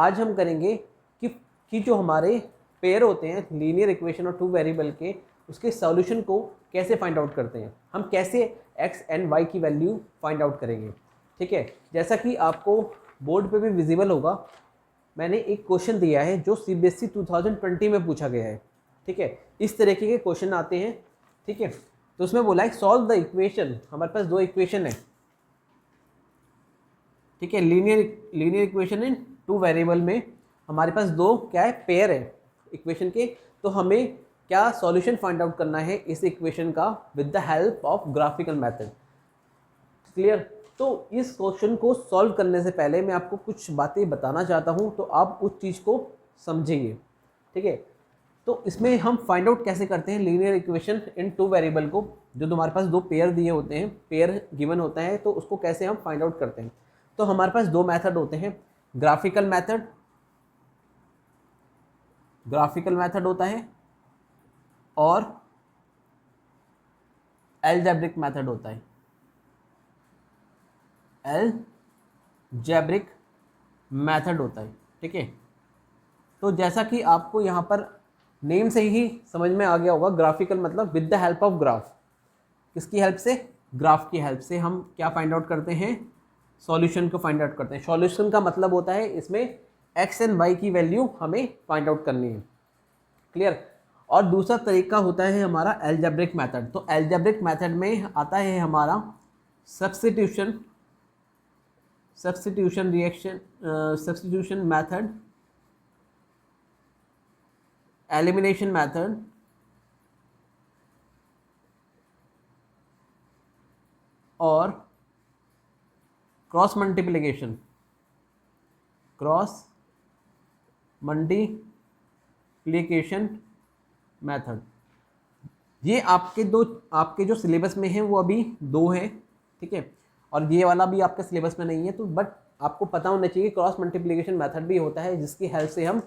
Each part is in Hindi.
आज हम करेंगे कि जो हमारे पेयर होते हैं लीनियर इक्वेशन और टू वेरिएबल के, उसके सॉल्यूशन को कैसे फाइंड आउट करते हैं, हम कैसे एक्स एंड वाई की वैल्यू फाइंड आउट करेंगे। ठीक है, जैसा कि आपको बोर्ड पे भी विजिबल होगा, मैंने एक क्वेश्चन दिया है जो CBSE 2020 में पूछा गया है। ठीक है, इस तरीके के क्वेश्चन आते हैं। ठीक है, तो उसमें बोला है सॉल्व द इक्वेशन। हमारे पास दो इक्वेशन है। ठीक है, linear equation in two variable में हमारे पास दो क्या है, पेयर है इक्वेशन के। तो हमें क्या सॉल्यूशन फाइंड आउट करना है इस इक्वेशन का with the help of graphical method. Clear. तो इस क्वेश्चन को सॉल्व करने से पहले मैं आपको कुछ बातें बताना चाहता हूं, तो आप उस चीज़ को समझेंगे। ठीक है, तो इसमें हम फाइंड आउट कैसे करते हैं linear equation in two variable को। जो हमारे पास दो पेयर दिए होते हैं, पेयर गिवन होता है, तो उसको कैसे हम फाइंड आउट करते हैं। तो हमारे पास दो मेथड होते हैं, ग्राफिकल मेथड होता है और अलजेब्रिक मेथड होता है। अलजेब्रिक मेथड होता है। ठीक है, तो जैसा कि आपको यहाँ पर नेम से ही समझ में आ गया होगा, ग्राफिकल मतलब with the help of graph. किसकी हेल्प से? ग्राफ की हेल्प से हम क्या फाइंड आउट करते हैं, सॉल्यूशन को फाइंड आउट करते हैं। सॉल्यूशन का मतलब होता है इसमें एक्स एंड वाई की वैल्यू हमें फाइंड आउट करनी है। क्लियर। और दूसरा तरीका होता है हमारा अलजेब्रिक मेथड। तो अलजेब्रिक मेथड में आता है हमारा सब्स्टिट्यूशन मेथड, एलिमिनेशन मेथड और क्रॉस मल्टीप्लिकेशन मेथड। ये आपके जो सिलेबस में है वो अभी दो हैं। ठीक है, और ये वाला भी आपके सिलेबस में नहीं है, तो बट आपको पता होना चाहिए क्रॉस मल्टीप्लिकेशन मेथड भी होता है, जिसकी हेल्प से हम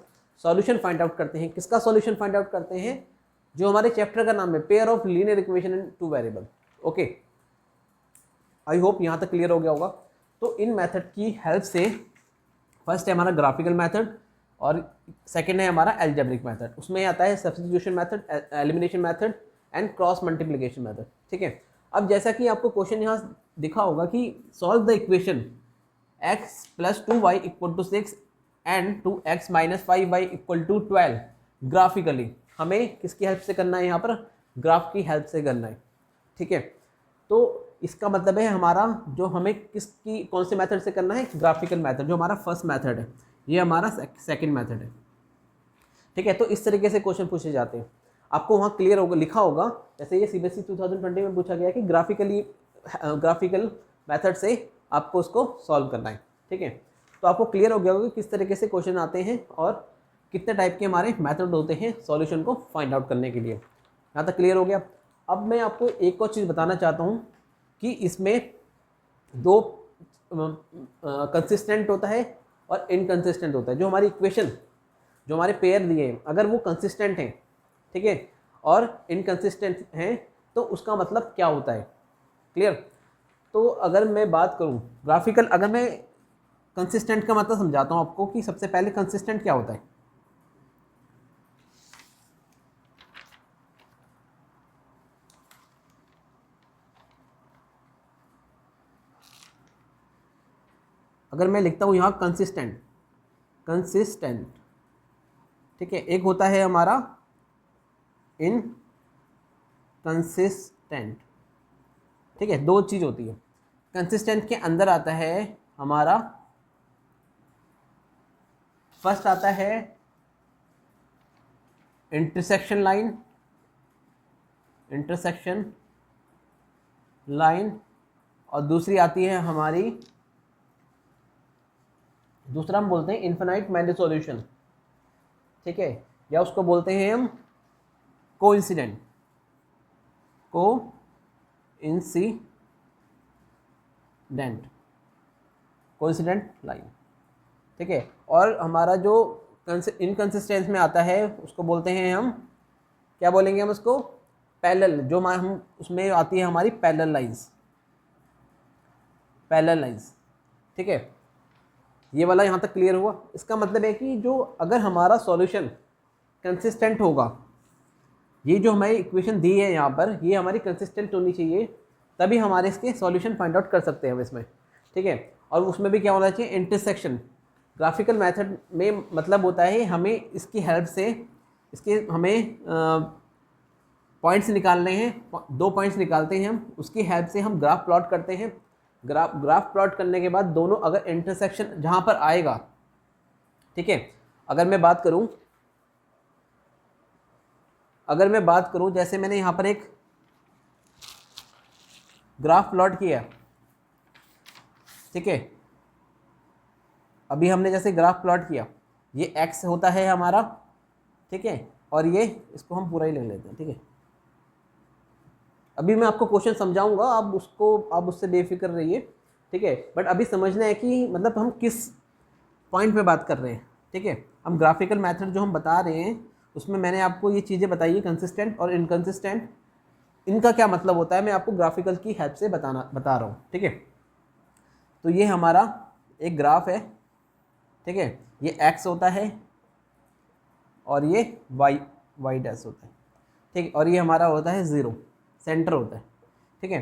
सॉल्यूशन फाइंड आउट करते हैं। किसका सॉल्यूशन फाइंड आउट करते हैं? जो हमारे चैप्टर का नाम है, pair of linear equation in two variable. Okay, I hope यहाँ तक क्लियर हो गया होगा। तो इन मेथड की हेल्प से फर्स्ट है हमारा ग्राफिकल मेथड और सेकेंड है हमारा अलजेब्रिक मेथड। उसमें आता है substitution method, elimination method and cross multiplication method. ठीक है, अब जैसा कि आपको क्वेश्चन यहाँ दिखा होगा कि solve the equation x + 2y = 6 and 2x - 5y = 12 graphically. हमें किसकी हेल्प से करना है? यहाँ पर ग्राफ की हेल्प से करना है। ठीक है, तो इसका मतलब है हमारा जो हमें कौन से मेथड से करना है? ग्राफिकल मेथड, जो हमारा फर्स्ट मेथड है, ये हमारा सेकंड मेथड है। ठीक है, तो इस तरीके से क्वेश्चन पूछे जाते हैं। आपको वहाँ क्लियर होगा, लिखा होगा, जैसे ये CBSE 2020 में पूछा गया कि ग्राफिकल मेथड से आपको उसको सॉल्व करना है। ठीक है, तो आपको क्लियर हो गया होगा कि किस तरीके से क्वेश्चन आते हैं और कितने टाइप के हमारे मेथड होते हैं सॉल्यूशन को फाइंड आउट करने के लिए। यहाँ तक क्लियर हो गया। अब मैं आपको एक और चीज़ बताना चाहता हूँ कि इसमें दो कंसिस्टेंट होता है और इनकंसिस्टेंट होता है। जो हमारी इक्वेशन, जो हमारे पेयर दिए हैं, अगर वो कंसिस्टेंट हैं, ठीक है, और इनकंसिस्टेंट हैं, तो उसका मतलब क्या होता है? क्लियर। तो अगर मैं बात करूं ग्राफिकल, अगर मैं कंसिस्टेंट का मतलब समझाता हूं आपको कि सबसे पहले कंसिस्टेंट क्या होता है। अगर मैं लिखता हूं यहां कंसिस्टेंट, ठीक है, एक होता है हमारा इनकंसिस्टेंट। ठीक है, दो चीज़ होती है। कंसिस्टेंट के अंदर आता है हमारा, फर्स्ट आता है इंटरसेक्शन लाइन, और दूसरी आती है हमारी, दूसरा हम बोलते हैं इन्फिनाइट मैंडेज सॉल्यूशन। ठीक है, या उसको बोलते हैं हम कोइंसिडेंट लाइन। ठीक है, और हमारा जो इनकंसिस्टेंस में आता है उसको बोलते हैं हम, क्या बोलेंगे हम उसको? पैरेलल। जो हम उसमें आती है हमारी पैरेलल लाइंस। ठीक है, ये वाला यहाँ तक क्लियर हुआ। इसका मतलब है कि जो अगर हमारा सॉल्यूशन कंसिस्टेंट होगा, ये जो हमारी इक्वेशन दी है यहाँ पर, ये हमारी कंसिस्टेंट होनी चाहिए, तभी हमारे इसके सॉल्यूशन फाइंड आउट कर सकते हैं हम इसमें, ठीक है। और उसमें भी क्या होना चाहिए, इंटरसेक्शन। ग्राफिकल मेथड में मतलब होता है हमें इसकी हेल्प से इसके हमें पॉइंट्स निकालने हैं, 2 पॉइंट्स निकालते हैं हम, उसकी हेल्प से हम ग्राफ प्लॉट करते हैं। ग्राफ प्लॉट करने के बाद दोनों अगर इंटरसेक्शन जहाँ पर आएगा, ठीक है। अगर मैं बात करूँ जैसे मैंने यहाँ पर एक ग्राफ प्लॉट किया, ठीक है। अभी हमने जैसे ग्राफ प्लॉट किया, ये x होता है हमारा, ठीक है, और ये इसको हम पूरा ही ले लेते हैं, ठीक है। अभी मैं आपको क्वेश्चन समझाऊंगा, आप उससे बेफिक्र रहिए, ठीक है। बट अभी समझना है कि मतलब हम किस पॉइंट पे बात कर रहे हैं, ठीक है। हम ग्राफिकल मेथड जो हम बता रहे हैं उसमें मैंने आपको ये चीज़ें बताई है, कंसिस्टेंट और इनकंसिस्टेंट, इनका क्या मतलब होता है मैं आपको ग्राफिकल की हेल्प से बता रहा हूँ, ठीक है। तो ये हमारा एक ग्राफ है, ठीक है, ये x होता है और ये y डैश होता है, ठीक है, और ये हमारा होता है 0, सेंटर होता है, ठीक है।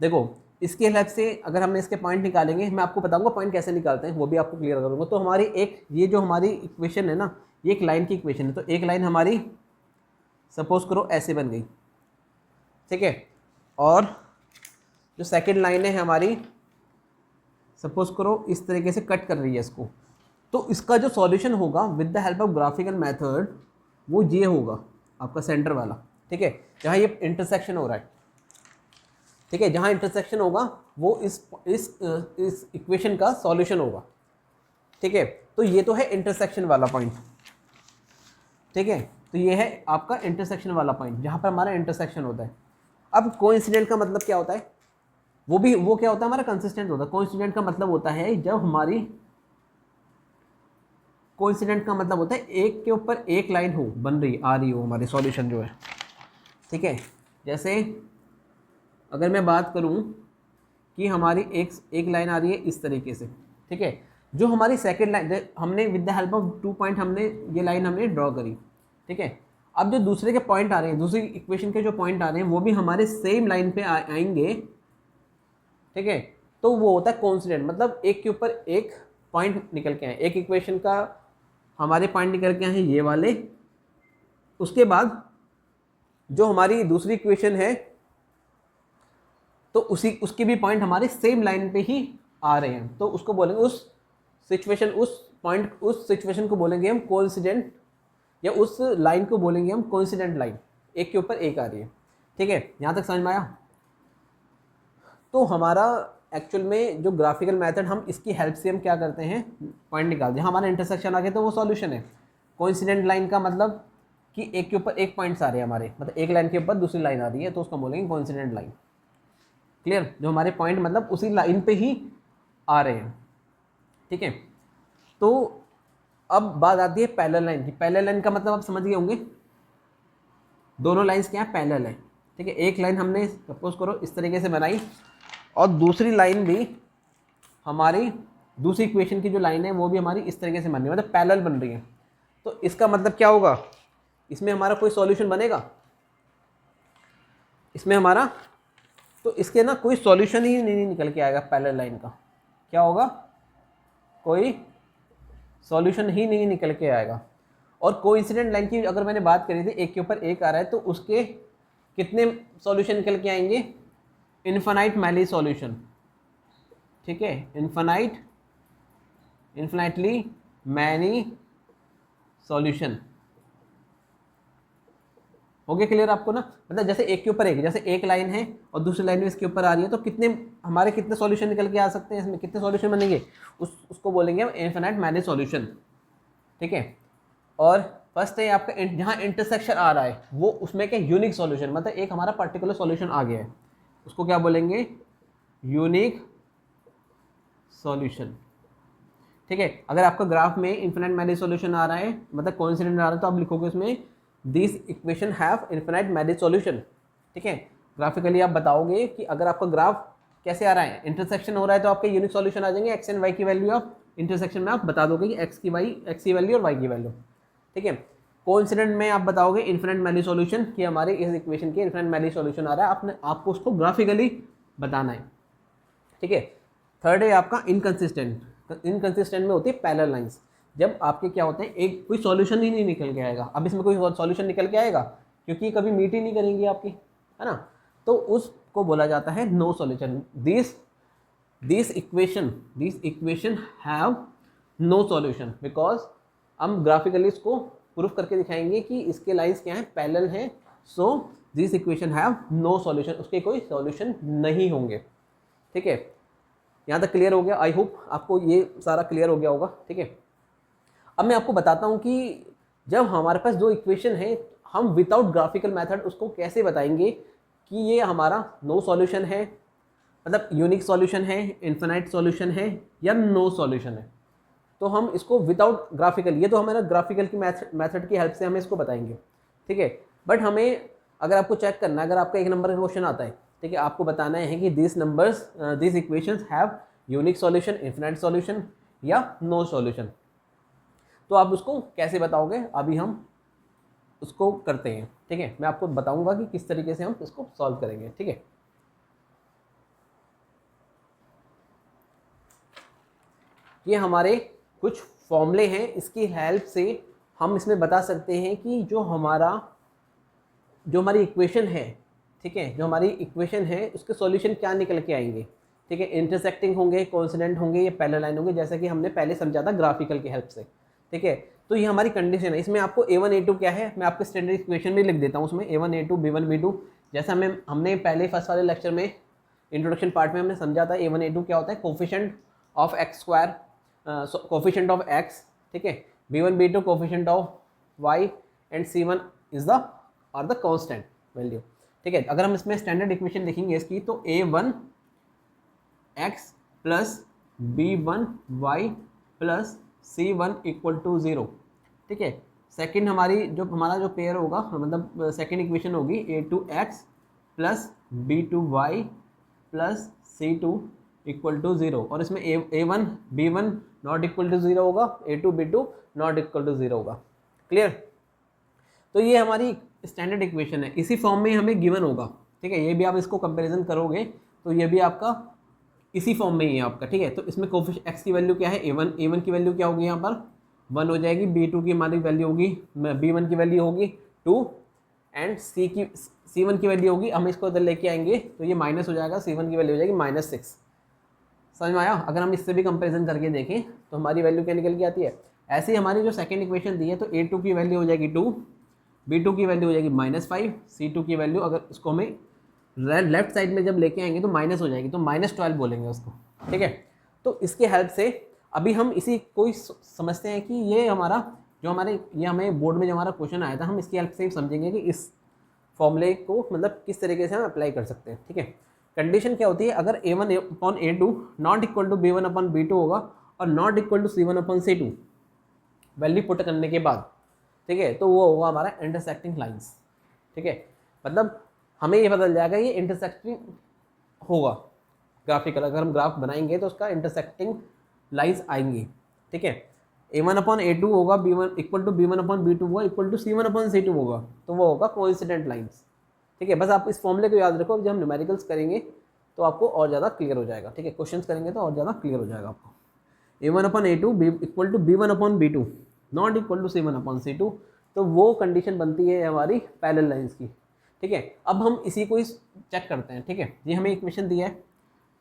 देखो इसकी हेल्प से अगर हमने इसके पॉइंट निकालेंगे, मैं आपको बताऊंगा पॉइंट कैसे निकालते हैं, वो भी आपको क्लियर करूंगा। तो हमारी ये जो हमारी इक्वेशन है ना, ये एक लाइन की इक्वेशन है। तो एक लाइन हमारी सपोज करो ऐसे बन गई, ठीक है, और जो सेकंड लाइन है हमारी सपोज करो इस तरीके से कट कर रही है इसको। तो इसका जो सॉल्यूशन होगा with the help of graphical method, वो ये होगा आपका सेंटर वाला, ठीक है, जहाँ ये इंटरसेक्शन हो रहा है, ठीक है। जहाँ इंटरसेक्शन होगा वो इस इक्वेशन का सॉल्यूशन होगा, ठीक है। तो ये तो है इंटरसेक्शन वाला पॉइंट, ठीक है। तो ये है आपका इंटरसेक्शन वाला पॉइंट जहाँ पर हमारा इंटरसेक्शन होता है। अब कोइंसिडेंट का मतलब क्या होता है, वो क्या होता है, हमारा कंसिस्टेंट होता है। कोइंसिडेंट का मतलब होता है जब हमारी कोइंसिडेंट का मतलब होता है एक के ऊपर एक लाइन हो आ रही हो हमारी सॉल्यूशन जो है, ठीक है। जैसे अगर मैं बात करूं कि हमारी एक लाइन आ रही है इस तरीके से, ठीक है। जो हमारी सेकंड लाइन हमने with the help of 2 point हमने ये लाइन हमने ड्रॉ करी, ठीक है। अब जो दूसरे के पॉइंट आ रहे हैं, दूसरी इक्वेशन के जो पॉइंट आ रहे हैं वो भी हमारे सेम लाइन पे आएंगे, ठीक है। तो वो होता है कोइंसिडेंट, मतलब एक के ऊपर एक पॉइंट निकल के आए, एक इक्वेशन का हमारे पॉइंट निकल के आए ये वाले, उसके बाद जो हमारी दूसरी इक्वेशन है तो उसके भी पॉइंट हमारे सेम लाइन पे ही आ रहे हैं, तो उसको बोलेंगे उस सिचुएशन को बोलेंगे हम कोइंसिडेंट, या उस लाइन को बोलेंगे हम कोइंसिडेंट लाइन, एक के ऊपर एक आ रही है, ठीक है। यहाँ तक समझ में आया। तो हमारा एक्चुअल में जो ग्राफिकल मेथड, हम इसकी हेल्प से हम क्या करते हैं, पॉइंट निकालते हैं। हमारा इंटरसेक्शन आ गया तो वो सॉल्यूशन है। कोइंसिडेंट लाइन का मतलब कि एक के ऊपर एक पॉइंट्स आ रहे हैं हमारे, मतलब एक लाइन के ऊपर दूसरी लाइन आ रही है, तो उसको बोलेंगे कोइंसिडेंट लाइन, क्लियर। जो हमारे पॉइंट मतलब उसी लाइन पे ही आ रहे हैं, ठीक है। तो अब बात आती है पैरेलल लाइन की। पैरेलल लाइन का मतलब आप समझ गए होंगे, दोनों लाइंस क्या है, पैरेलल है, ठीक है। एक लाइन हमने सपोज करो इस तरीके से बनाई और दूसरी लाइन भी हमारी दूसरी इक्वेशन की जो लाइन है वो भी हमारी इस तरीके से बन रही है, मतलब पैरेलल बन रही है। तो इसका मतलब क्या होगा, इसमें हमारा कोई सॉल्यूशन बनेगा, इसमें हमारा, तो इसके ना कोई सॉल्यूशन ही नहीं निकल के आएगा पैरेलल लाइन का। क्या होगा, कोई सॉल्यूशन ही नहीं निकल के आएगा। और कोइंसिडेंट लाइन की अगर मैंने बात करी थी, एक के ऊपर एक आ रहा है, तो उसके कितने सॉल्यूशन निकल के आएंगे, इन्फिनाइट मैनी सॉल्यूशन, ठीक है। इन्फिनाइटली मैनी सॉल्यूशन, हो गया क्लियर आपको ना। मतलब जैसे एक के ऊपर एक, जैसे एक लाइन है और दूसरी लाइन भी इसके ऊपर आ रही है, तो कितने सॉल्यूशन निकल के आ सकते हैं, इसमें कितने सॉल्यूशन बनेंगे, उसको बोलेंगे हम इन्फिनाइट मैनी सॉल्यूशन, ठीक है। और फर्स्ट है आपका जहाँ इंटरसेक्शन आ रहा है वो उसमें क्या, यूनिक सॉल्यूशन, मतलब एक हमारा पर्टिकुलर सॉल्यूशन आ गया है, उसको क्या बोलेंगे, यूनिक सॉल्यूशन, ठीक है। अगर आपका ग्राफ में इन्फिनाइट मैनी सॉल्यूशन आ रहा है, मतलब कोइंसिडेंट आ रहा है, तो आप लिखोगे उसमें this equation have infinite many solution, ठीक है। ग्राफिकली आप बताओगे कि अगर आपका ग्राफ कैसे आ रहा है, इंटरसेक्शन हो रहा है, तो आपके यूनिक सॉल्यूशन आ जाएंगे, एक्स एंड वाई की वैल्यू आप इंटरसेक्शन में आप बता दोगे कि एक्स की वैल्यू और वाई की वैल्यू, ठीक है। कोइंसिडेंट में आप बताओगे इन्फिनिट मैली सॉल्यूशन कि हमारे इस इक्वेशन के इन्फिनिट मैली सॉल्यूशन आ रहा है, आपको उसको ग्राफिकली बताना है, ठीक है। थर्ड है आपका इनकंसिस्टेंट। इनकंसिस्टेंट में होती है पैरेलल लाइंस, जब आपके क्या होते हैं एक कोई सॉल्यूशन ही नहीं निकल के आएगा। अब इसमें कोई सॉल्यूशन निकल के आएगा क्योंकि ये कभी मीट ही नहीं करेंगी आपकी, है ना, तो उसको बोला जाता है no solution. This equation have no solution because हम ग्राफिकली इसको प्रूफ करके दिखाएंगे कि इसके लाइंस क्या हैं, पैरेलल हैं, so this equation have no solution, उसके कोई सॉल्यूशन नहीं होंगे, ठीक है। यहाँ तक क्लियर हो गया? आई होप आपको ये सारा क्लियर हो गया होगा, ठीक है। अब मैं आपको बताता हूँ कि जब हमारे पास जो इक्वेशन है हम विदाउट ग्राफिकल मेथड उसको कैसे बताएंगे कि ये हमारा नो सॉल्यूशन है, मतलब यूनिक सॉल्यूशन है, इन्फिनाइट सॉल्यूशन है या नो सॉल्यूशन है। तो हम इसको विदाउट ग्राफिकल, ये तो हमारा ग्राफिकल की मेथड की हेल्प से हमें इसको बताएंगे, ठीक है। बट हमें अगर आपको चेक करना है, अगर आपका एक नंबर का क्वेश्चन आता है, ठीक है, आपको बताना है कि this equations have unique solution, infinite solution या नो सॉल्यूशन, तो आप उसको कैसे बताओगे? अभी हम उसको करते हैं, ठीक है। मैं आपको बताऊंगा कि किस तरीके से हम इसको सॉल्व करेंगे, ठीक है। ये हमारे कुछ फॉर्मूले हैं, इसकी हेल्प से हम इसमें बता सकते हैं कि जो हमारी इक्वेशन है, ठीक है, जो हमारी इक्वेशन है उसके सॉल्यूशन क्या निकल के आएंगे, ठीक है। इंटरसेक्टिंग होंगे, कोइंसिडेंट होंगे या पैरेलल लाइन होंगे, जैसा कि हमने पहले समझा था ग्राफिकल की हेल्प से, ठीक है। तो ये हमारी कंडीशन है। इसमें आपको A1 A2 क्या है, मैं आपको स्टैंडर्ड इक्वेशन भी लिख देता हूँ उसमें, A1 A2 B1 B2, जैसा हमने पहले फर्स्ट वाले लेक्चर में इंट्रोडक्शन पार्ट में हमने समझा था। A1 A2 क्या होता है, coefficient of x square, coefficient of x, ठीक है। B1 B2 coefficient of y and C1 is the constant value, ठीक है। अगर हम इसमें स्टैंडर्ड इक्वेशन लिखेंगे इसकी, तो A1 x plus B1 y plus C1 equal to 0, ठीक है। सेकेंड हमारा जो पेयर होगा, मतलब सेकेंड इक्वेशन होगी A2x plus B2y plus C2 equal to 0, और इसमें A1 B1 not equal to 0 होगा, A2 B2 not equal to 0 होगा। क्लियर? तो ये हमारी स्टैंडर्ड इक्वेशन है, इसी फॉर्म में हमें गिवन होगा, ठीक है। ये भी आप इसको कंपैरिजन करोगे तो ये भी आपका इसी फॉर्म में ही है आपका, ठीक है। तो इसमें कोफिशिएंट एक्स की वैल्यू क्या है, A1 की वैल्यू क्या होगी, यहाँ पर 1 हो जाएगी, B2 की हमारी वैल्यू होगी, B1 की वैल्यू होगी 2 एंड C1 की वैल्यू होगी, हम इसको इधर लेके आएंगे तो ये माइनस हो जाएगा, C1 की वैल्यू हो जाएगी -6। समझ में आया? अगर हम इससे भी कंपेरिजन करके देखें तो हमारी वैल्यू क्या निकल के आती है। ऐसे ही हमारी जो सेकेंड इक्वेशन दी है, तो A2 की वैल्यू हो जाएगी 2, B2 की वैल्यू हो जाएगी -5, C2 की वैल्यू अगर इसको हमें लेफ्ट साइड में जब लेके आएंगे तो माइनस हो जाएगी, तो -12 बोलेंगे उसको, ठीक है। तो इसके हेल्प से अभी हम इसी कोई समझते हैं कि ये हमें बोर्ड में जो हमारा क्वेश्चन आया था, हम इसकी हेल्प से ही समझेंगे कि इस फॉर्मूले को मतलब किस तरीके से हम अप्लाई कर सकते हैं, ठीक है। कंडीशन क्या होती है, अगर A1 upon A2 not equal to B1 upon B2 होगा और not equal to C1 upon C2 value put करने के बाद, ठीक है, तो वो होगा हमारा इंटरसेक्टिंग लाइंस, ठीक है। मतलब हमें ये बदल जाएगा, ये इंटरसेक्टिंग होगा ग्राफिकल, अगर हम ग्राफ बनाएंगे तो उसका इंटरसेक्टिंग लाइंस आएंगी, ठीक है। A1 अपॉन A2 होगा, B1 equal to B1 upon B2 होगा, equal to C1 upon C2 होगा, तो वो होगा कोइंसिडेंट लाइंस, ठीक है। बस आप इस फॉर्मूले को याद रखो, जब हम न्यूमेरिकल्स करेंगे तो आपको और ज़्यादा क्लियर हो जाएगा, ठीक है। क्वेश्चंस करेंगे तो और ज़्यादा क्लियर हो जाएगा आपको। A1 upon A2 equal to B1 upon B2 not equal to C1 upon C2, तो वो कंडीशन बनती है हमारी पैरेलल लाइंस की, ठीक है। अब हम इसी को चेक करते हैं, ठीक है। ये हमें इक्वेशन दिया है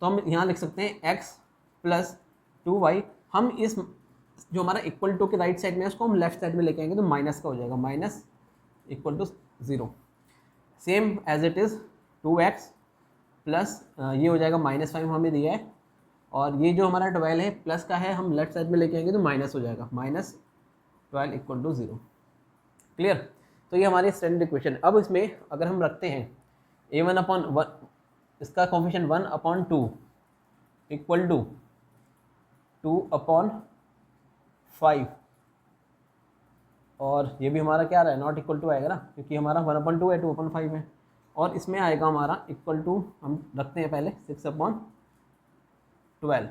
तो हम यहाँ लिख सकते हैं x प्लस 2y, हम इस जो हमारा इक्वल टू के राइट साइड में है उसको हम लेफ्ट साइड में लेके आएंगे तो माइनस का हो जाएगा, minus equal to 0, same as it is 2x plus ये हो जाएगा -5 हमें दिया है, और ये जो हमारा 12 है प्लस का है, हम लेफ्ट साइड में लेके आएंगे तो माइनस हो जाएगा, -12 इक्वल टू 0। क्लियर? तो ये हमारी स्टैंडर्ड इक्वेशन। अब इसमें अगर हम रखते हैं A1 अपॉन 1, इसका coefficient 1 upon 2 equal to 2 upon 5, और ये भी हमारा क्या रहा है, नॉट इक्वल टू आएगा ना, क्योंकि हमारा 1 अपॉन 2 है, 2 अपॉन 5 है, और इसमें आएगा हमारा इक्वल टू, हम रखते हैं पहले 6 अपॉन 12,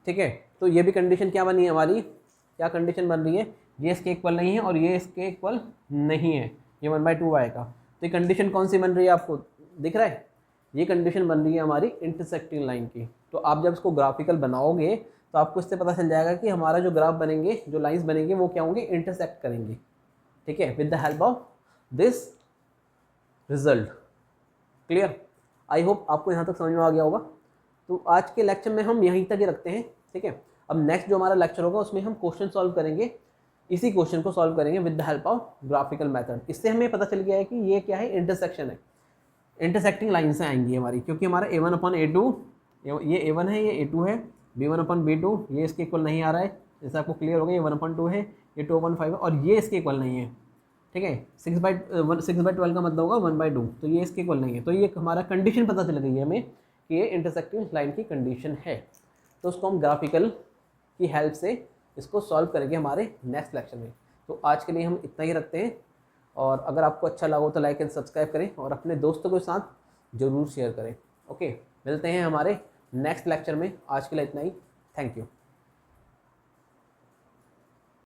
ठीक है। तो ये भी कंडीशन क्या बनी है हमारी, क्या कंडीशन बन रही है, ये इसके इक्वल नहीं है और ये इसके इक्वल नहीं है, ये 1/2 आएगा। तो ये कंडीशन कौन सी बन रही है, आपको दिख रहा है, ये कंडीशन बन रही है हमारी इंटरसेक्टिंग लाइन की। तो आप जब इसको ग्राफिकल बनाओगे तो आपको इससे पता चल जाएगा कि हमारा जो ग्राफ बनेंगे, जो लाइंस बनेंगे वो क्या होंगे, इंटरसेक्ट करेंगे, ठीक है, with the help of this result. Clear, I hope आपको यहाँ तक समझ में आ गया होगा। तो आज के लेक्चर में हम यहीं तक ही रखते हैं, ठीक है। अब नेक्स्ट जो हमारा लेक्चर होगा उसमें हम क्वेश्चन सॉल्व करेंगे, इसी क्वेश्चन को सॉल्व करेंगे with the help of graphical method. इससे हमें पता चल गया है कि ये क्या है, इंटरसेक्शन है, इंटरसेक्टिंग लाइन से आएंगी हमारी, क्योंकि हमारा A1/A2, ये A1 है, ये A2 है, B1/B2 ये इसके इक्वल नहीं आ रहा है, जैसे आपको क्लियर हो गया, ये 1/2 है, ये 2/5 है और ये इसके इक्वल नहीं है, ठीक है। 6/12 का मतलब होगा 1/2, तो ये इसके इक्वल नहीं है। तो ये हमारा कंडीशन पता चल गई है हमें कि ये इंटरसेक्टिंग लाइन की कंडीशन है। तो उसको हम ग्राफिकल की हेल्प से इसको सॉल्व करेंगे हमारे नेक्स्ट लेक्चर में। तो आज के लिए हम इतना ही रखते हैं, और अगर आपको अच्छा लगा हो तो लाइक एंड सब्सक्राइब करें और अपने दोस्तों के साथ ज़रूर शेयर करें। ओके, मिलते हैं हमारे नेक्स्ट लेक्चर में। आज के लिए इतना ही, थैंक यू।